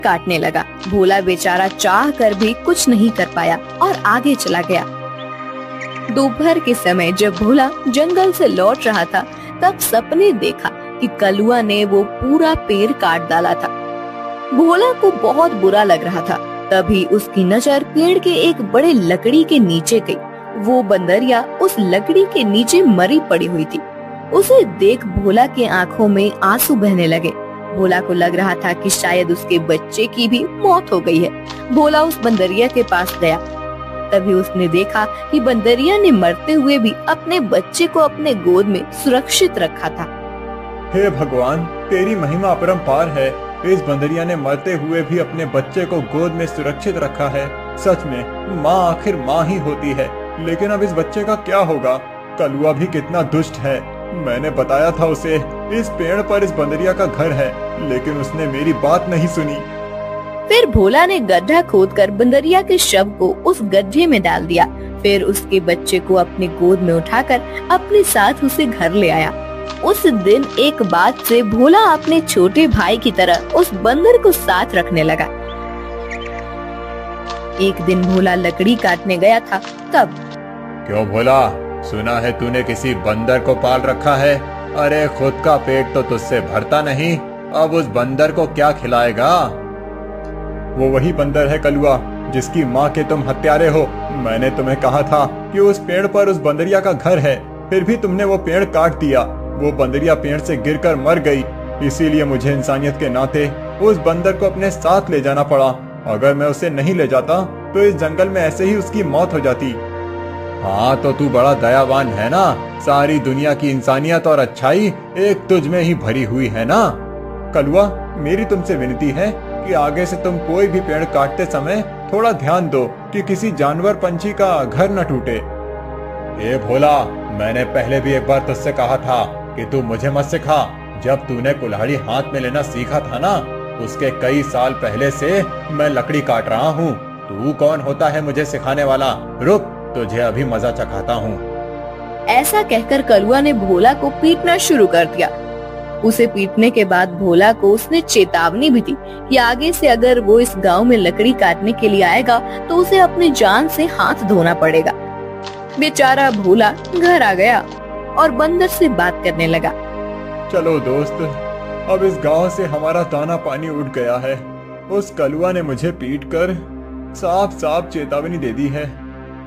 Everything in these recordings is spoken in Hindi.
काटने लगा। भोला बेचारा चाह कर भी कुछ नहीं कर पाया और आगे चला गया। दोपहर के समय जब भोला जंगल से लौट रहा था, तब सपने देखा कि कलुआ ने वो पूरा पेड़ काट डाला था। भोला को बहुत बुरा लग रहा था। तभी उसकी नजर पेड़ के एक बड़े लकड़ी के नीचे गई। वो बंदरिया उस लकड़ी के नीचे मरी पड़ी हुई थी। उसे देख भोला के आंखों में आंसू बहने लगे। भोला को लग रहा था कि शायद उसके बच्चे की भी मौत हो गई है। भोला उस बंदरिया के पास गया। तभी उसने देखा कि बंदरिया ने मरते हुए भी अपने बच्चे को अपने गोद में सुरक्षित रखा था। हे भगवान, तेरी महिमा अपरंपार है। इस बंदरिया ने मरते हुए भी अपने बच्चे को गोद में सुरक्षित रखा है। सच में माँ आखिर माँ ही होती है। लेकिन अब इस बच्चे का क्या होगा? कलुआ भी कितना दुष्ट है। मैंने बताया था उसे इस पेड़ पर इस बंदरिया का घर है, लेकिन उसने मेरी बात नहीं सुनी। फिर भोला ने गड्ढा खोदकर बंदरिया के शव को उस गड्ढे में डाल दिया। फिर उसके बच्चे को अपने गोद में उठाकर अपने साथ उसे घर ले आया। उस दिन एक बात से भोला अपने छोटे भाई की तरह उस बंदर को साथ रखने लगा। एक दिन भोला लकड़ी काटने गया था, तब क्यों भोला, सुना है तूने किसी बंदर को पाल रखा है? अरे खुद का पेट तो तुझसे भरता नहीं, अब उस बंदर को क्या खिलाएगा? वो वही बंदर है कलुआ, जिसकी माँ के तुम हत्यारे हो। मैंने तुम्हें कहा था कि उस पेड़ पर उस बंदरिया का घर है, फिर भी तुमने वो पेड़ काट दिया। वो बंदरिया पेड़ से गिरकर मर गई। इसीलिए मुझे इंसानियत के नाते उस बंदर को अपने साथ ले जाना पड़ा। अगर मैं उसे नहीं ले जाता तो इस जंगल में ऐसे ही उसकी मौत हो जाती। हाँ, तो तू बड़ा दयावान है ना। सारी दुनिया की इंसानियत और अच्छाई एक तुझ में ही भरी हुई है ना। कलुआ, मेरी तुमसे विनती है कि आगे से तुम कोई भी पेड़ काटते समय थोड़ा ध्यान दो कि किसी जानवर पंछी का घर न टूटे। ए भोला, मैंने पहले भी एक बार तुझसे कहा था कि तू मुझे मत सिखा। जब तूने कुल्हाड़ी हाथ में लेना सीखा था ना, उसके कई साल पहले से मैं लकड़ी काट रहा हूँ। तू कौन होता है मुझे सिखाने वाला? रुक, तुझे अभी मजा चखाता हूँ। ऐसा कहकर कलुआ ने भोला को पीटना शुरू कर दिया। उसे पीटने के बाद भोला को उसने चेतावनी भी दी कि आगे से अगर वो इस गांव में लकड़ी काटने के लिए आएगा तो उसे अपनी जान से हाथ धोना पड़ेगा। बेचारा भोला घर आ गया और बंदर से बात करने लगा। चलो दोस्त, अब इस गांव से हमारा दाना पानी उठ गया है। उस कलुआ ने मुझे पीटकर साफ साफ चेतावनी दे दी है।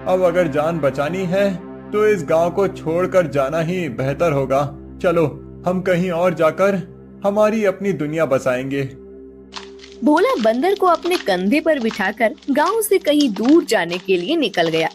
अब अगर जान बचानी है तो इस गांव को छोड़कर जाना ही बेहतर होगा। चलो, हम कहीं और जाकर हमारी अपनी दुनिया बसाएंगे। भोला बंदर को अपने कंधे पर बिठाकर गांव से कहीं दूर जाने के लिए निकल गया।